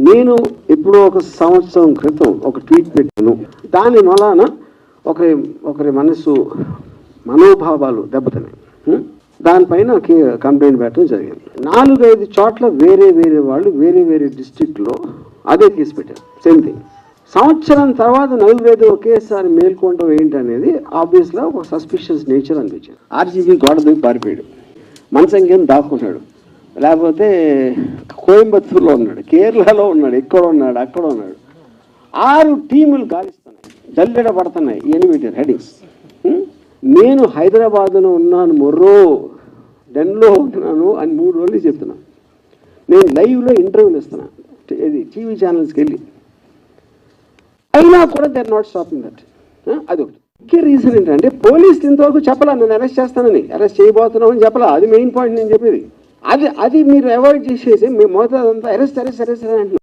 నేను ఇప్పుడు ఒక సంవత్సరం క్రితం ఒక ట్వీట్ పెట్టాను. దాని వలన ఒకరి మనోభావాలు దెబ్బతిన్నాయి. దానిపైన కంప్లైంట్ పెట్టడం జరిగింది. 4-5 చోట్ల వేరే వాళ్ళు వేరే డిస్ట్రిక్ట్లో అదే కేసు పెట్టారు. Same thing. సంవత్సరం తర్వాత 4-5 ఒకేసారి మేల్కొనడం ఏంటి అనేది ఆబ్వియస్గా ఒక సస్పిషియస్ నేచర్ అనిపించింది. ఆర్జీబీ గోడ దూకి పారిపోయాడు, మనసంఖ్యను దాక్కున్నాడు, లేకపోతే కోయంబత్తూరులో ఉన్నాడు, కేరళలో ఉన్నాడు, ఇక్కడ ఉన్నాడు, అక్కడ ఉన్నాడు. 6 టీములు గాలిస్తున్నాయి, జల్లెడ పడుతున్నాయి. ఎనిమిది హెడింగ్స్. నేను హైదరాబాద్లో ఉన్నాను, మొర్రో డెన్లో ఉంటున్నాను అని 3 రోజులు చెప్తున్నాను. నేను లైవ్లో ఇంటర్వ్యూలు ఇస్తున్నాను, ఇది టీవీ ఛానల్స్కి వెళ్ళి. అయినా కూడా they are not stopping that. అది ఒకటి. ముఖ్య రీజన్ ఏంటంటే పోలీసులు ఇంతవరకు చెప్పలా నేను అరెస్ట్ చేస్తానని, అరెస్ట్ చేయబోతున్నామని చెప్పలా. అది మెయిన్ పాయింట్ నేను చెప్పేది. అది మీరు అవాయిడ్ చేసేసి మేము మొదట అరెస్ట్ అంటున్నాం.